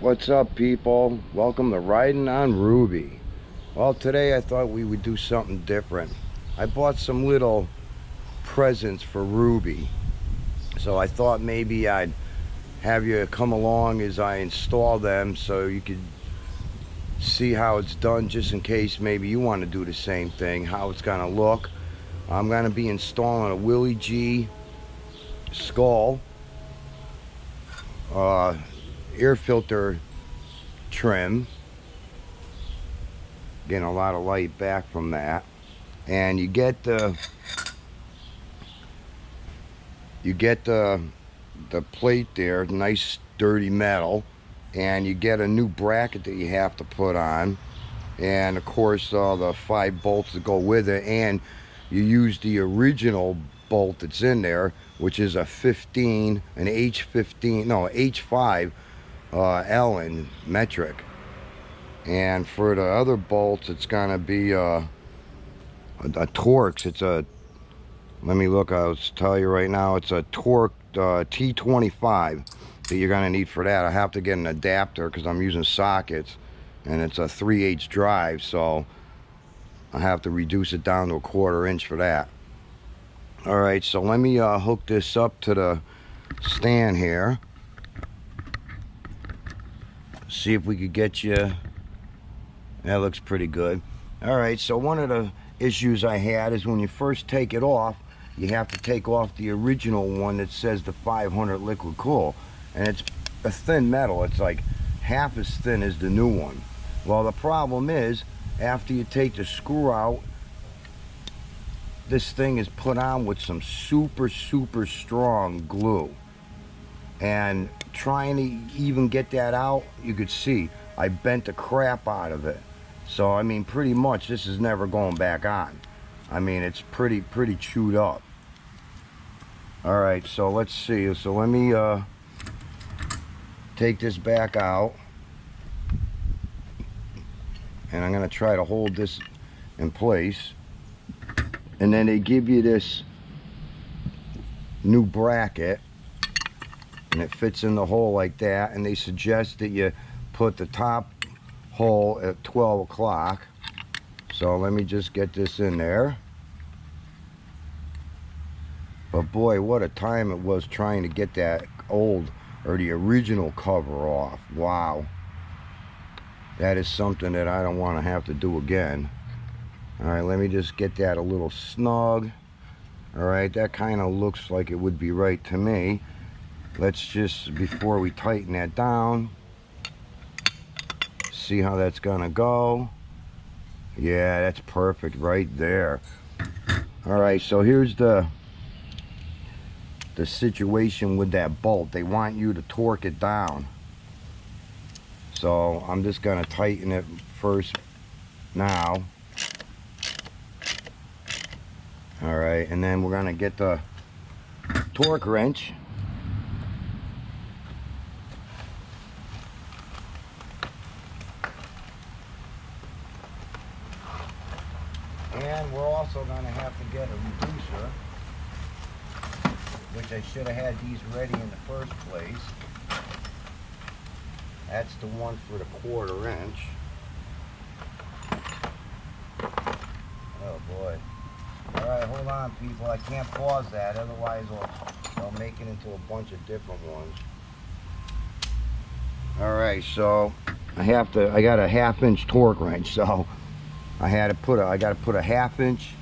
What's up, people? Welcome to Riding on Ruby. Well, today I thought we would do something different. I bought some little presents for Ruby, so I thought maybe I'd have you come along as I install them so you could see how it's done, just in case maybe you want to do the same thing, how it's gonna look. I'm gonna be installing a Willy G skull air filter trim. Getting a lot of light back from that, and you get the plate there, nice sturdy metal, and you get a new bracket that you have to put on, and of course the 5 bolts that go with it, and you use the original bolt that's in there, which is a 15, an H15, no, H5 Allen metric. And for the other bolts, it's gonna be a Torx. It's a, let me look, I'll tell you right now, it's a Torx T25 that you're gonna need for that. I have to get an adapter because I'm using sockets, and it's a 3/8 drive, so I have to reduce it down to a 1/4 inch for that. All right, so let me hook this up to the stand here. See if we could get you. That looks pretty good. All right, so one of the issues I had is when you first take it off, you have to take off the original one that says the 500 liquid cool, and it's a thin metal. It's like half as thin as the new one. Well, the problem is, after you take the screw out, this thing is put on with some super strong glue, and trying to even get that out, you could see I bent the crap out of it. So I mean, pretty much this is never going back on. I mean, it's pretty chewed up. All right, so let's see. So let me take this back out, and I'm gonna try to hold this in place. And then they give you this new bracket, and it fits in the hole like that, and they suggest that you put the top hole at 12 o'clock. So let me just get this in there. But boy, what a time it was trying to get that old, or the original cover off. Wow, that is something that I don't want to have to do again. All right, let me just get that a little snug. All right, that kind of looks like it would be right to me. Let's just, before we tighten that down, see how that's gonna go. Yeah, that's perfect right there. All right, so here's the situation with that bolt. They want you to torque it down, so I'm just gonna tighten it first now. All right, and then we're gonna get the torque wrench. And we're also going to have to get a reducer, which I should have had these ready in the first place. That's the one for the 1/4 inch. Oh boy. Alright, hold on, people. I can't pause that, otherwise I'll make it into a bunch of different ones. Alright, so I got a 1/2 inch torque wrench, so I got to put a 1/2 inch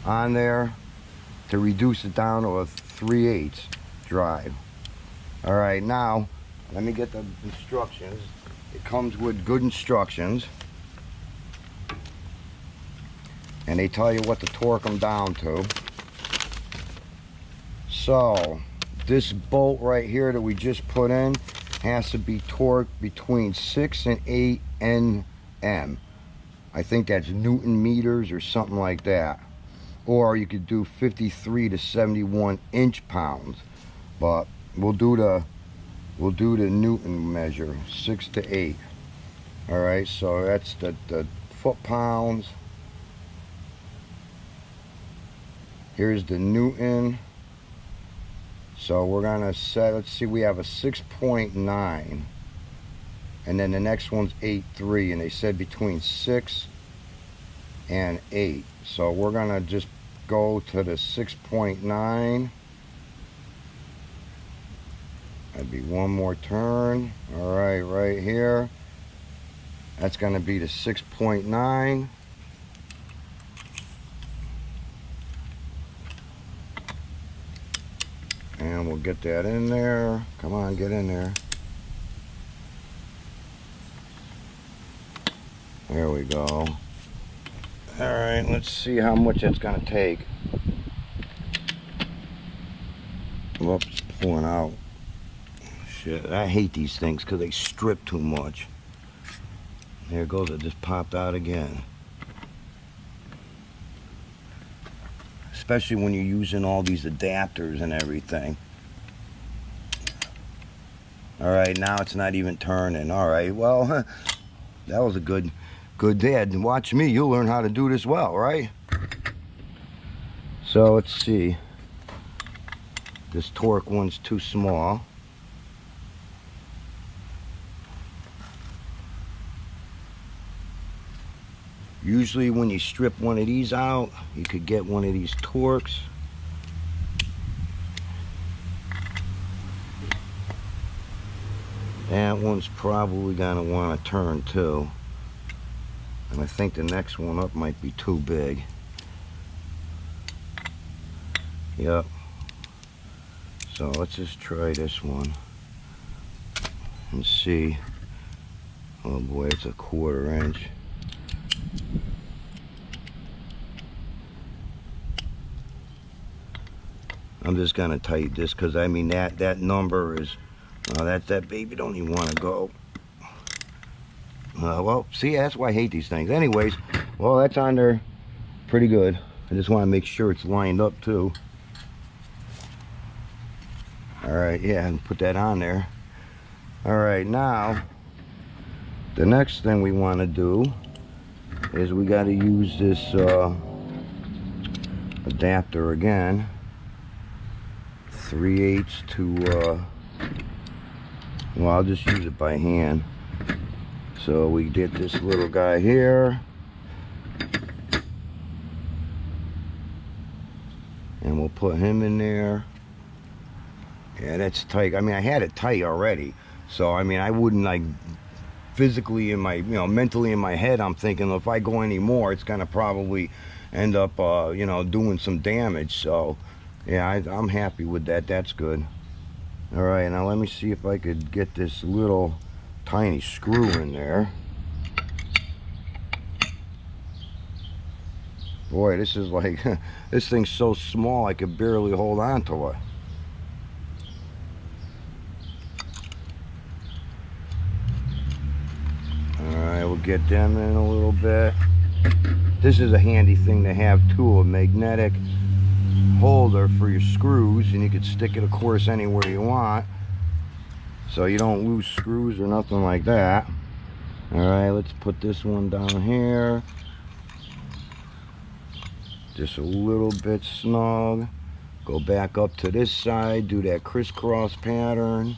on there to reduce it down to a 3/8 drive. All right, now let me get the instructions. It comes with good instructions, and they tell you what to torque them down to. So this bolt right here that we just put in has to be torqued between 6 and 8 Nm. I think that's Newton meters or something like that. Or you could do 53 to 71 inch-pounds. But we'll do the Newton measure, 6 to 8. All right, so that's the foot-pounds. Here's the Newton. So we're gonna set, let's see, we have a 6.9. and then the next one's 8.3, and they said between 6 and 8. So we're gonna just go to the 6.9. That'd be one more turn. All right, right here. That's gonna be the 6.9. And we'll get that in there. Come on, get in there. There we go. All right, let's see how much that's gonna take. Whoops, pulling out. Shit, I hate these things because they strip too much. There it goes, it just popped out again. Especially when you're using all these adapters and everything. All right, now it's not even turning. All right, well, that was a good dad. Watch me, you'll learn how to do this well, right? So let's see. This torque one's too small. Usually when you strip one of these out, you could get one of these torques. That one's probably gonna want to turn too. And I think the next one up might be too big. Yep. So let's just try this one and see. Oh boy, it's a 1/4 inch. I'm just gonna tighten this because I mean that number is that baby don't even want to go. Well, see, that's why I hate these things. Anyways, well, that's on there pretty good. I just want to make sure it's lined up too. All right, yeah, and put that on there. All right, now the next thing we want to do is we got to use this adapter again. 3/8 to well, I'll just use it by hand. So we did this little guy here, and we'll put him in there. Yeah, that's tight. I mean, I had it tight already, so I mean, I wouldn't, like, physically in my, you know, mentally in my head, I'm thinking if I go any more, it's gonna probably end up you know, doing some damage. So yeah, I'm happy with that. That's good. All right, now let me see if I could get this little tiny screw in there. Boy, this is like this thing's so small I could barely hold on to it. All right, we'll get them in a little bit. This is a handy thing to have too, a magnetic holder for your screws, and you could stick it, of course, anywhere you want, so you don't lose screws or nothing like that. All right, let's put this one down here, just a little bit snug. Go back up to this side, do that crisscross pattern.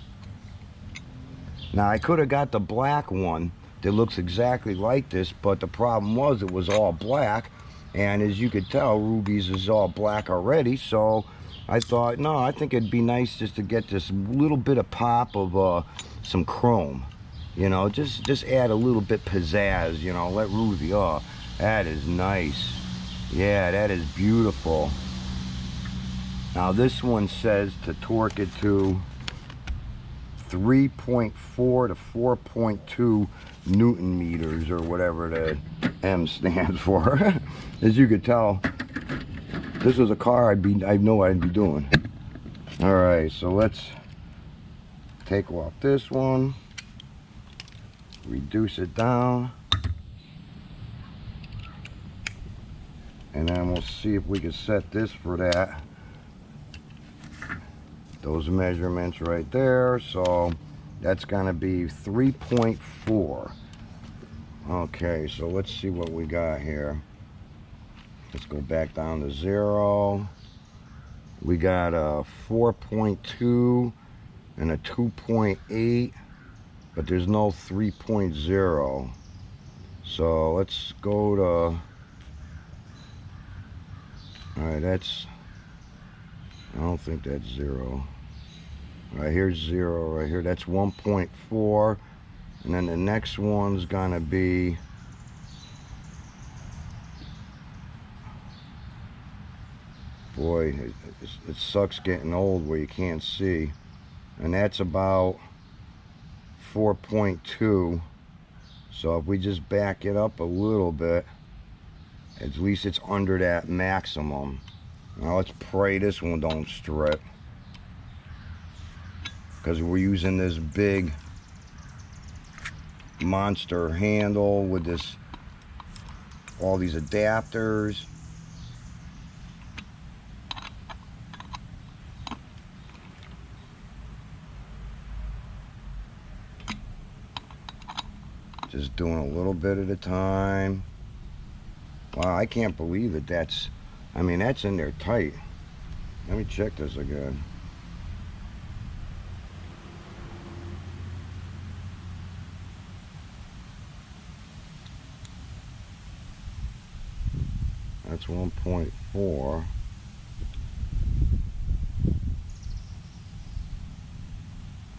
Now I could have got the black one that looks exactly like this, but the problem was it was all black, and as you could tell, Ruby's is all black already. So I thought, no, I think it'd be nice just to get this little bit of pop of some chrome, you know, just add a little bit pizzazz, you know, let Ruby, oh, that is nice. Yeah, that is beautiful. Now this one says to torque it to 3.4 to 4.2 Newton meters, or whatever the M stands for. As you could tell, this was a car I know I'd be doing. All right, so let's take off this one, reduce it down, and then we'll see if we can set this for that. Those measurements right there. So that's gonna be 3.4. Okay, so let's see what we got here. Let's go back down to 0. We got a 4.2 and a 2.8, but there's no 3.0. So let's go to, alright, that's, I don't think that's 0. Right here's 0 right here, that's 1.4, and then the next one's gonna be, boy, it sucks getting old where you can't see, and that's about 4.2. So if we just back it up a little bit, at least it's under that maximum. Now let's pray this one don't strip, because we're using this big monster handle with this, all these adapters. Just doing a little bit at a time. Wow, I can't believe it. That's, I mean, that's in there tight. Let me check this again. That's 1.4.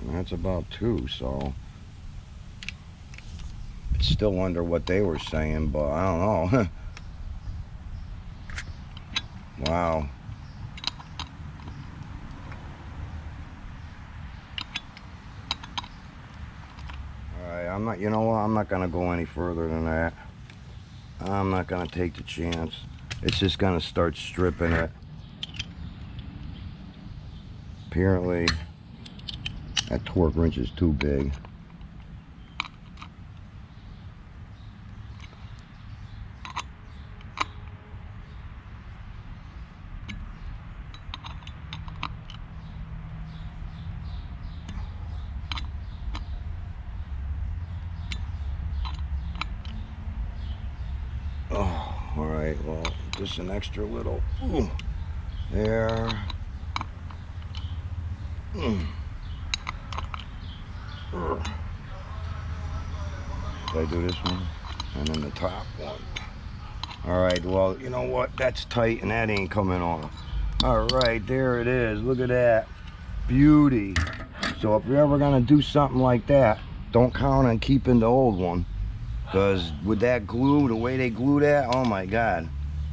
And that's about 2, so it's still under what they were saying, but I don't know. Wow. Alright, I'm not, you know what, I'm not gonna go any further than that. I'm not gonna take the chance. It's just gonna start stripping it. Apparently that torque wrench is too big. Oh, all right, well, just an extra little, ooh, there. Did I do this one? And then the top one. All right, well, you know what? That's tight and that ain't coming off. All right, there it is. Look at that. Beauty. So if you're ever gonna do something like that, don't count on keeping the old one. Because with that glue, the way they glue that, oh my God,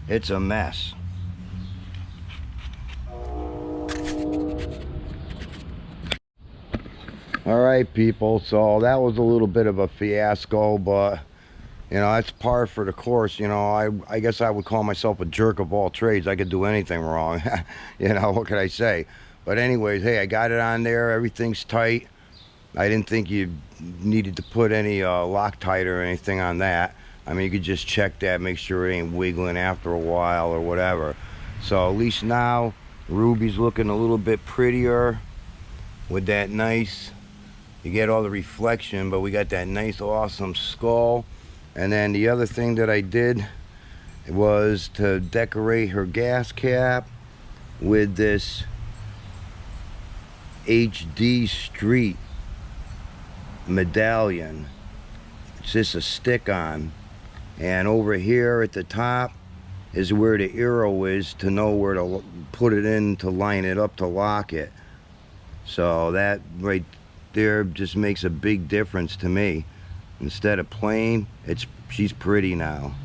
it's a mess. All right, people, so that was a little bit of a fiasco, but you know, that's par for the course. You know, I guess I would call myself a jerk of all trades. I could do anything wrong. You know, what could I say? But anyways, hey, I got it on there. Everything's tight. I didn't think you needed to put any Loctite or anything on that. I mean, you could just check that, make sure it ain't wiggling after a while or whatever. So at least now Ruby's looking a little bit prettier with that nice, you get all the reflection, but we got that nice awesome skull. And then the other thing that I did was to decorate her gas cap with this HD Street medallion. It's just a stick-on, and over here at the top is where the arrow is to know where to put it in to line it up to lock it. So that right there just makes a big difference to me. Instead of plain, she's pretty now.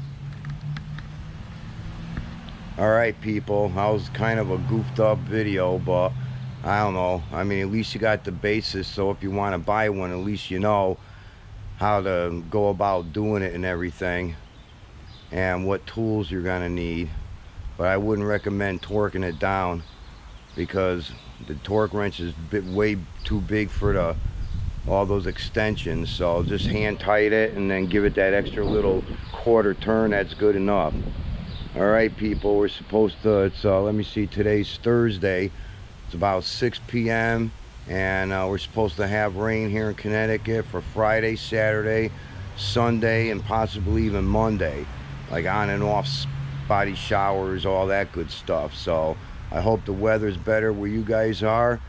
Alright, people, that was kind of a goofed up video, but I don't know. I mean, at least you got the basis, so if you want to buy one, at least you know how to go about doing it and everything, and what tools you're going to need. But I wouldn't recommend torquing it down, because the torque wrench is way too big for all those extensions. So just hand tight it and then give it that extra little quarter turn. That's good enough. All right, people, we're supposed to, it's let me see, today's Thursday. It's about 6 p.m. and we're supposed to have rain here in Connecticut for Friday, Saturday, Sunday, and possibly even Monday. Like on and off spotty showers, all that good stuff. So I hope the weather's better where you guys are.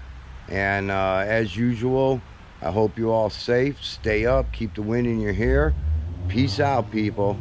And as usual, I hope you all safe. Stay up. Keep the wind in your hair. Peace out, people.